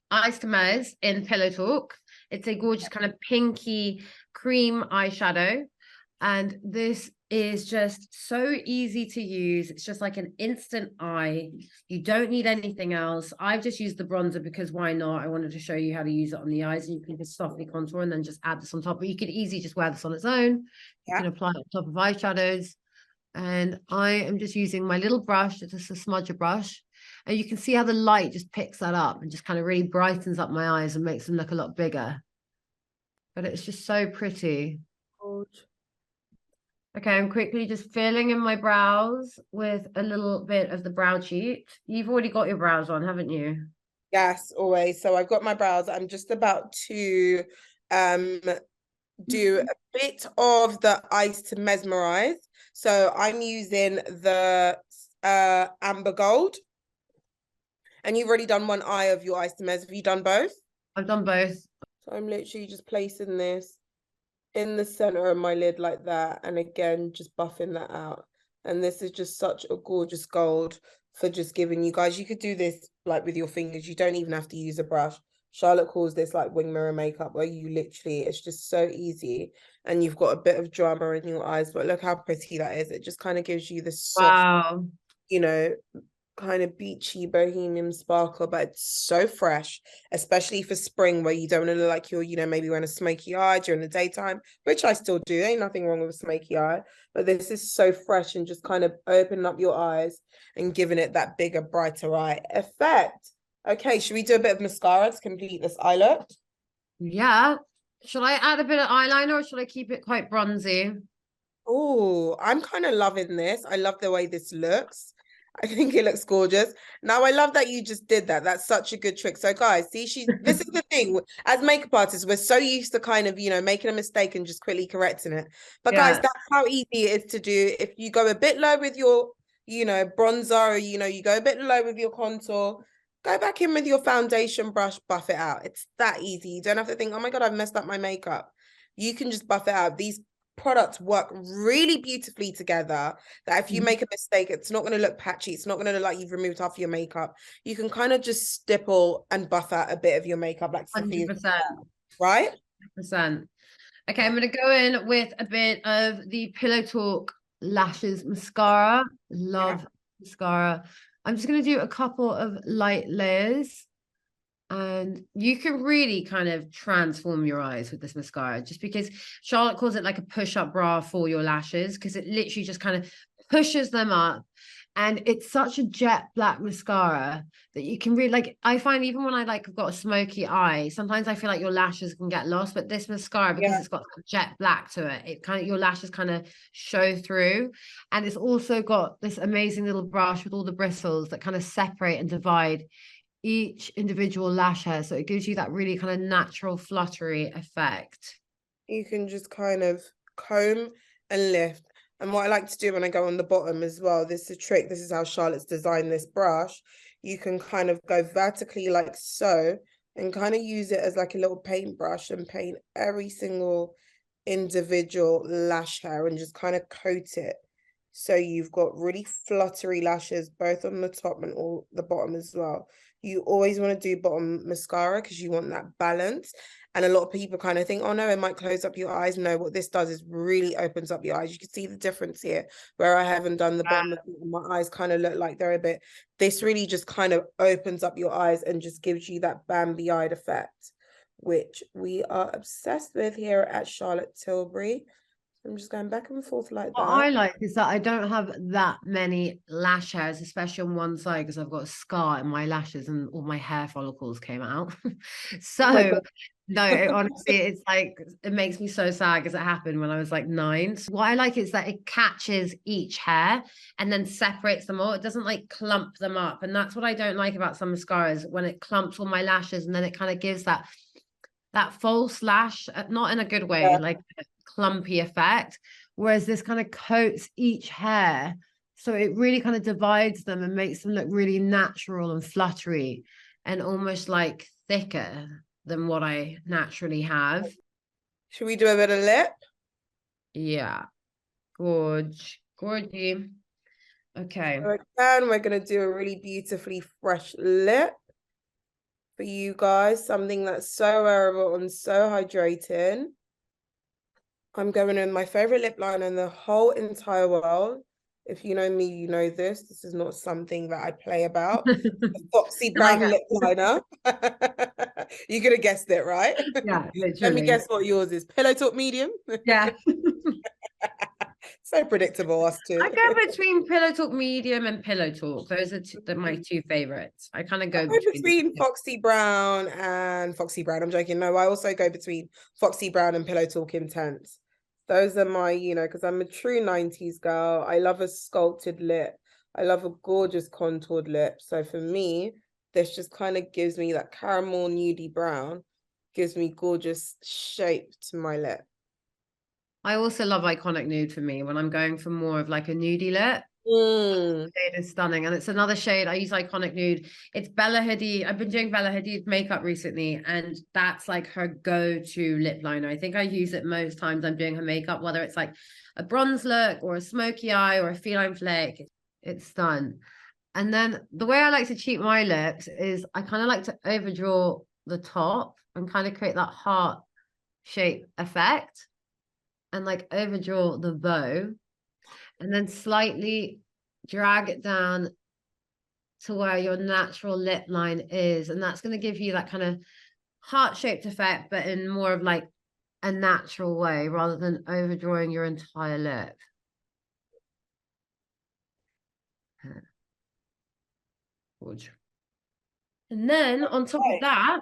Ice to Mez in Pillow Talk. It's a gorgeous kind of pinky cream eyeshadow. And this is just so easy to use. It's just like an instant eye. You don't need anything else. I've just used the bronzer because why not? I wanted to show you how to use it on the eyes, and you can just softly contour and then just add this on top. But you could easily just wear this on its own. You can apply it on top of eyeshadows. And I am just using my little brush. It's just a smudger brush. And you can see how the light just picks that up and just kind of really brightens up my eyes and makes them look a lot bigger. But it's just so pretty. Okay, I'm quickly just filling in my brows with a little bit of the brow cheat. You've already got your brows on, haven't you? Yes, always. So I've got my brows. I'm just about to do a bit of the Ice to Mesmerize. So I'm using the Amber Gold. And you've already done one eye of your Ice to Mes. Have you done both? I've done both. So I'm literally just placing this in the center of my lid like that, and again just buffing that out. And this is just such a gorgeous gold for just giving you guys, you could do this like with your fingers, you don't even have to use a brush. Charlotte calls this like wing mirror makeup, where you literally, it's just so easy, and you've got a bit of drama in your eyes, but look how pretty that is. It just kind of gives you the soft, you know, kind of beachy bohemian sparkle, but it's so fresh, especially for spring, where you don't want to look like you're, you know, maybe wearing a smoky eye during the daytime, which I still do. Ain't nothing wrong with a smoky eye, but this is so fresh and just kind of opening up your eyes and giving it that bigger, brighter eye effect. Okay, should we do a bit of mascara to complete this eye look? Yeah. Should I add a bit of eyeliner, or should I keep it quite bronzy? Oh, I'm kind of loving this. I love the way this looks. I think it looks gorgeous. Now, I love that you just did that. That's such a good trick. So, guys, see, this is the thing. As makeup artists, we're so used to kind of, you know, making a mistake and just quickly correcting it. But, guys, that's how easy it is to do. If you go a bit low with your, you know, bronzer, or, you know, you go a bit low with your contour, go back in with your foundation brush, buff it out. It's that easy. You don't have to think, oh, my God, I've messed up my makeup. You can just buff it out. These products work really beautifully together, that if you make a mistake, it's not going to look patchy, it's not going to look like you've removed half your makeup. You can kind of just stipple and buff out a bit of your makeup, like 100%. Right? 100%. Okay, I'm going to go in with a bit of the Pillow Talk Lashes Mascara. Love mascara. I'm just going to do a couple of light layers. And you can really kind of transform your eyes with this mascara, just because Charlotte calls it like a push-up bra for your lashes, because it literally just kind of pushes them up. And it's such a jet black mascara that you can really, like, I find even when I like have got a smoky eye, sometimes I feel like your lashes can get lost, but this mascara, because it's got jet black to it, it kind of, your lashes kind of show through. And it's also got this amazing little brush with all the bristles that kind of separate and divide each individual lash hair, so it gives you that really kind of natural fluttery effect. You can just kind of comb and lift. And what I like to do when I go on the bottom as well, this is a trick, this is how Charlotte's designed this brush. You can kind of go vertically like so, and kind of use it as like a little paintbrush and paint every single individual lash hair and just kind of coat it. So you've got really fluttery lashes, both on the top and all the bottom as well. You always want to do bottom mascara because you want that balance. And a lot of people kind of think, oh no, it might close up your eyes. No, what this does is really opens up your eyes. You can see the difference here, where I haven't done the bottom of my eyes kind of look like they're a bit. This really just kind of opens up your eyes and just gives you that Bambi-eyed effect, which we are obsessed with here at Charlotte Tilbury. I'm just going back and forth like that. What I like is that I don't have that many lash hairs, especially on one side, because I've got a scar in my lashes and all my hair follicles came out. So no, honestly, it's like, it makes me so sad because it happened when I was like 9. So what I like is that it catches each hair and then separates them all. It doesn't like clump them up. And that's what I don't like about some mascaras, when it clumps all my lashes and then it kind of gives that false lash, not in a good way, like a clumpy effect, whereas this kind of coats each hair, so it really kind of divides them and makes them look really natural and fluttery and almost like thicker than what I naturally have. Should we do a bit of lip? Yeah. Gorgy. Okay. So again, we're going to do a really beautifully fresh lip for you guys. Something that's so wearable and so hydrating. I'm going in my favorite lip liner in the whole entire world. If you know me, you know this. This is not something that I play about. The Foxy Brown lip liner. You could have guessed it, right? Yeah, Let me literally. guess what yours is. Pillow Talk Medium? Yeah. So predictable, us two. I go between Pillow Talk Medium and Pillow Talk. Those are my two favorites. I kind of go between Foxy Brown and Foxy Brown. I'm joking. No, I also go between Foxy Brown and Pillow Talk Intense. Those are my, because I'm a true 90s girl. I love a sculpted lip. I love a gorgeous contoured lip. So for me, this just kind of gives me that caramel nudie brown, gives me gorgeous shape to my lip. I also love Iconic Nude for me when I'm going for more of like a nudie lip. The shade is stunning, and it's another shade I use. Iconic Nude. It's Bella Hadid. I've been doing Bella Hadid makeup recently, and that's like her go-to lip liner. I think I use it most times I'm doing her makeup, whether it's like a bronze look or a smoky eye or a feline flake. It's done. And then the way I like to cheat my lips is I kind of like to overdraw the top and kind of create that heart shape effect, and like overdraw the bow, and then slightly drag it down to where your natural lip line is. And that's going to give you that kind of heart-shaped effect, but in more of like a natural way rather than overdrawing your entire lip. Good. And then on top of that,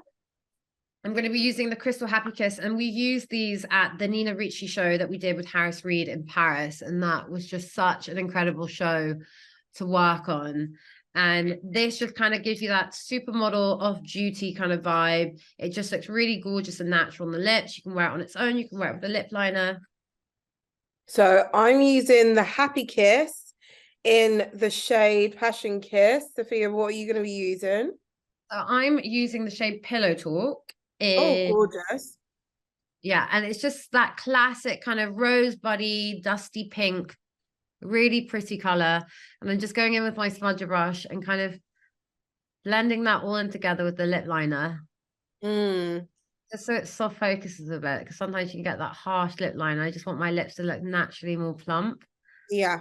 I'm going to be using the Crystal Happy Kiss, and we used these at the Nina Ricci show that we did with Harris Reed in Paris, and that was just such an incredible show to work on. And this just kind of gives you that supermodel off-duty kind of vibe. It just looks really gorgeous and natural on the lips. You can wear it on its own. You can wear it with a lip liner. So I'm using the Happy Kiss in the shade Passion Kiss. Sophia, what are you going to be using? So I'm using the shade Pillow Talk. Oh, gorgeous. Yeah, and it's just that classic kind of rosebuddy, dusty pink, really pretty color. And then just going in with my smudger brush and kind of blending that all in together with the lip liner. Just so it soft focuses a bit, because sometimes you can get that harsh lip liner. I just want my lips to look naturally more plump. Yeah.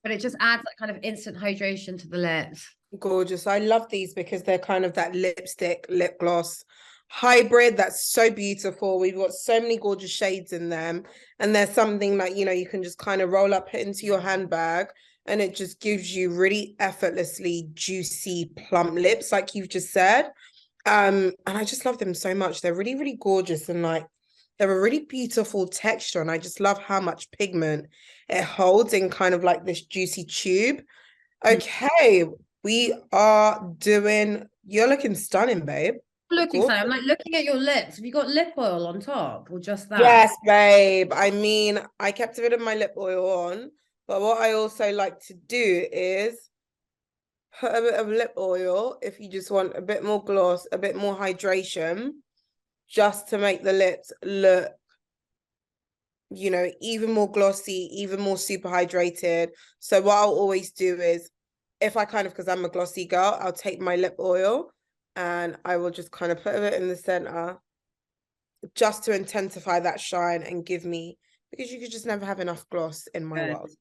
But it just adds that kind of instant hydration to the lips. Gorgeous. I love these because they're kind of that lipstick, lip gloss hybrid that's so beautiful. We've got so many gorgeous shades in them. And there's something that, you can just kind of roll up into your handbag, and it just gives you really effortlessly juicy, plump lips, like you've just said. And I just love them so much. They're really, really gorgeous, and like they're a really beautiful texture. And I just love how much pigment it holds in kind of like this juicy tube. Okay, we are doing, you're looking stunning, babe. Looking so I'm like looking at your lips. Have you got lip oil on top or just that? Yes, babe. I mean, I kept a bit of my lip oil on, but what I also like to do is put a bit of lip oil if you just want a bit more gloss, a bit more hydration, just to make the lips look, even more glossy, even more super hydrated. So what I'll always do is, if I because I'm a glossy girl, I'll take my lip oil and I will just kind of put a bit in the center just to intensify that shine and give me, because you could just never have enough gloss in my world.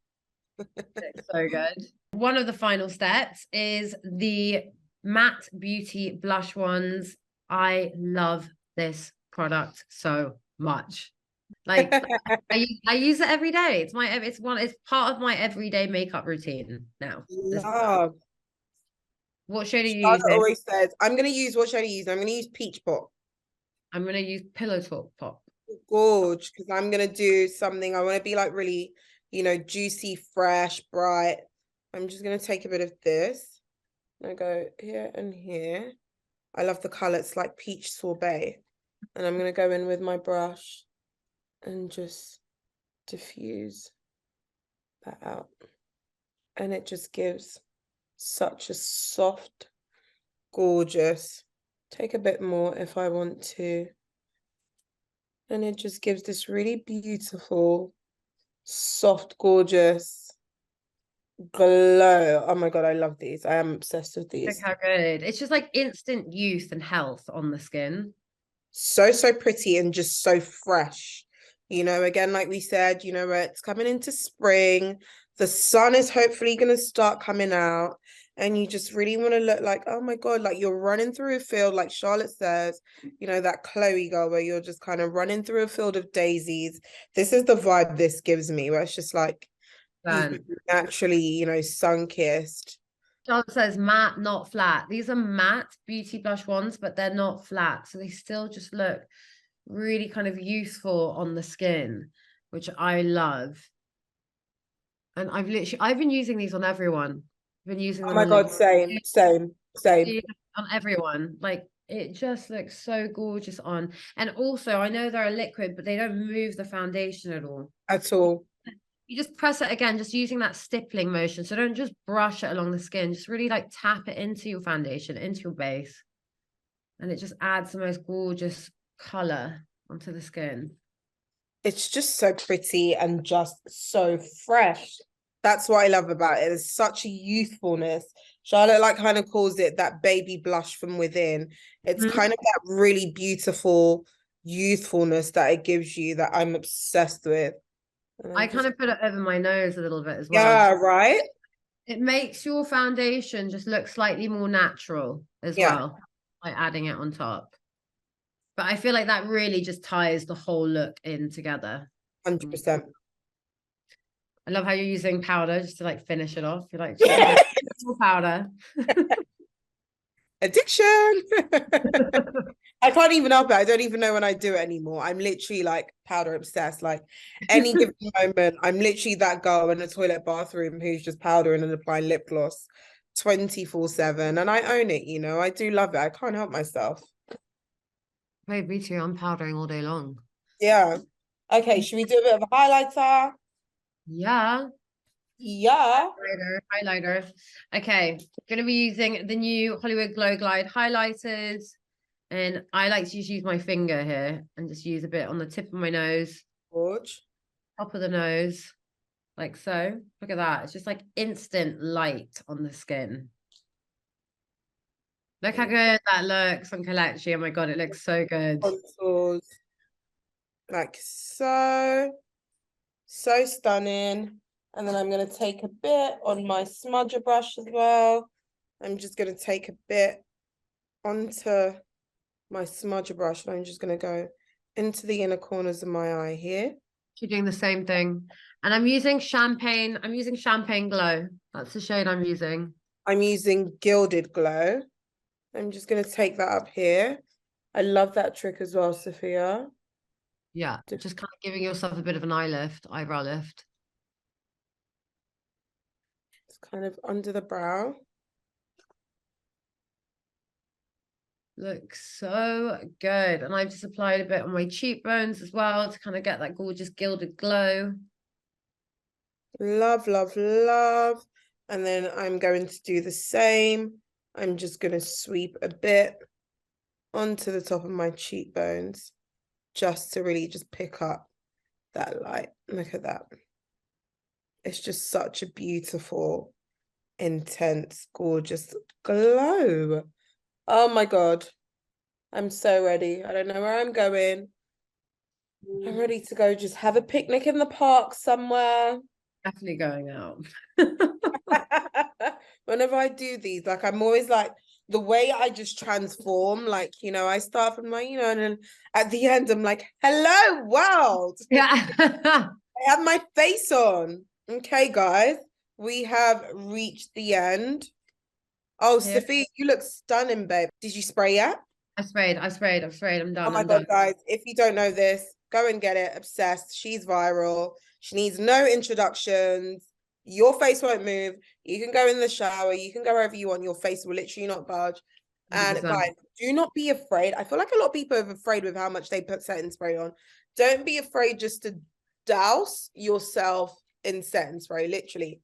It's so good. One of the final steps is the Matte Beauty blush ones. I love this product so much. Like I use it every day. It's part of my everyday makeup routine now. Love. What shade are you using? Always says, I'm gonna use, what shade are you using? I'm gonna use Peach Pop. I'm gonna use Pillow Talk Pop. Gorge, because I'm gonna do something. I want to be like really, juicy, fresh, bright. I'm just gonna take a bit of this. I go here and here. I love the color. It's like peach sorbet. And I'm gonna go in with my brush and just diffuse that out. And it just gives such a soft, gorgeous. Take a bit more if I want to. And it just gives this really beautiful, soft, gorgeous glow. Oh my God, I love these. I am obsessed with Look these. how good. It's just like instant youth and health on the skin. So, so pretty and just so fresh. You know, again, like we said, you know, it's coming into spring. The sun is hopefully going to start coming out. And you just really want to look like, oh my God, like you're running through a field, like Charlotte says, you know, that Chloe girl where you're just kind of running through a field of daisies. This is the vibe this gives me, where it's just like you've been naturally, you know, sun-kissed. Charlotte says matte, not flat. These are matte beauty blush ones, but they're not flat. So they still just look really kind of youthful on the skin, which I love. And I've been using these on everyone. I've been using Oh them my on God, same. on everyone. Like it just looks so gorgeous on. And also I know they're a liquid, but they don't move the foundation at all. At all. You just press it again, just using that stippling motion. So don't just brush it along the skin, just really like tap it into your foundation, into your base. And it just adds the most gorgeous color onto the skin. It's just so pretty and just so fresh. That's what I love about it. There's such a youthfulness. Charlotte like kind of calls it that baby blush from within. It's kind of that really beautiful youthfulness that it gives you that I'm obsessed with. I kind of put it over my nose a little bit as well. Yeah, right? It makes your foundation just look slightly more natural as well, by adding it on top. But I feel like that really just ties the whole look in together. 100%. I love how you're using powder just to like finish it off. You're like, just more powder. Addiction. I can't even help it. I don't even know when I do it anymore. I'm literally like powder obsessed. Like any given moment, I'm literally that girl in the toilet bathroom who's just powdering and applying lip gloss 24/7. And I own it, you know. I do love it. I can't help myself. Wait, me too. I'm powdering all day long. Yeah. Okay, should we do a bit of a highlighter? Yeah. Yeah. Highlighter. Okay, gonna be using the new Hollywood Glow Glide highlighters. And I like to just use my finger here and just use a bit on the tip of my nose, George. top of the nose, like so. Look at that. It's just like instant light on the skin. Look how good that looks on Kelechi. Oh my God, it looks so good. Contours. Like so stunning. And then I'm going to take a bit on my smudger brush as well. I'm just going to take a bit onto my smudger brush and I'm just going to go into the inner corners of my eye here. You're doing the same thing. And I'm using Champagne Glow. That's the shade I'm using. I'm using Gilded Glow. I'm just going to take that up here. I love that trick as well, Sophia. Yeah, just kind of giving yourself a bit of an eyebrow lift. It's kind of under the brow. Looks so good. And I've just applied a bit on my cheekbones as well to kind of get that gorgeous gilded glow. Love, love, love. And then I'm going to do the same. I'm just going to sweep a bit onto the top of my cheekbones just to really just pick up that light. Look at that. It's just such a beautiful, intense, gorgeous glow. Oh my God. I'm so ready. I don't know where I'm going. I'm ready to go just have a picnic in the park somewhere. Definitely going out. Whenever I do these, like I'm always like, the way I just transform, like, you know, I start from like, you know, and then at the end, I'm like, hello, world. Yeah. I have my face on. Okay, guys, we have reached the end. Oh, yeah. Sophie, you look stunning, babe. Did you spray yet? I sprayed. I'm done. Oh my God, guys, if you don't know this, go and get it. Obsessed. She's viral. She needs no introductions. Your face won't move. You can go in the shower. You can go wherever you want. Your face will literally not budge. And 100%. guys, do not be afraid. I feel like a lot of people are afraid with how much they put setting spray on. Don't be afraid just to douse yourself in setting spray, literally.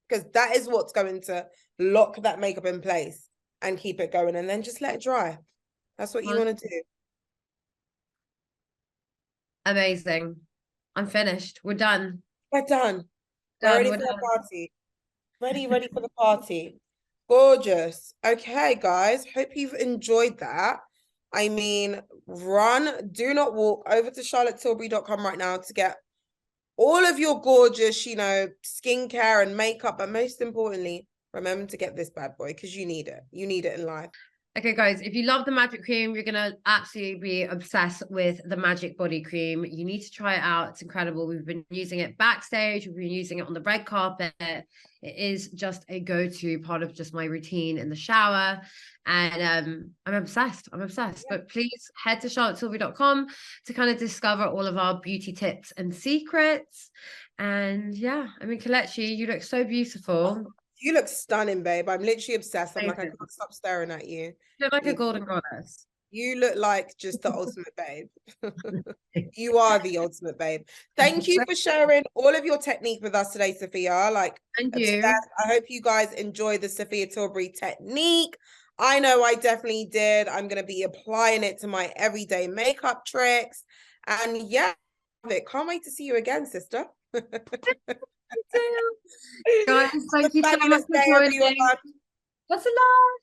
Because that is what's going to lock that makeup in place and keep it going. And then just let it dry. That's what you want to do. Amazing. I'm finished. We're done. We're done. We're Done. ready We're for the done. party. Ready for the party. Gorgeous. Okay, guys. Hope you've enjoyed that. I mean, do not walk over to charlottetilbury.com right now to get all of your gorgeous, skincare and makeup. But most importantly, remember to get this bad boy because you need it. You need it in life. Okay, guys, if you love the Magic Cream, you're going to absolutely be obsessed with the Magic Body Cream. You need to try it out. It's incredible. We've been using it backstage. We've been using it on the red carpet. It is just a go-to part of just my routine in the shower. And I'm obsessed. I'm obsessed. Yeah. But please head to charlottetilbury.com to kind of discover all of our beauty tips and secrets. And yeah, I mean, Kelechi, you look so beautiful. You look stunning, babe. I'm literally obsessed. I'm like, I can't stop staring at you. You look like a golden goddess. You look like just the ultimate babe. You are the ultimate babe. Thank you for sharing all of your technique with us today, Sophia. Thank you. I hope you guys enjoy the Sofia Tilbury technique. I know I definitely did. I'm going to be applying it to my everyday makeup tricks. And yeah, can't wait to see you again, sister. Guys, thank you so much for joining. What's a lot?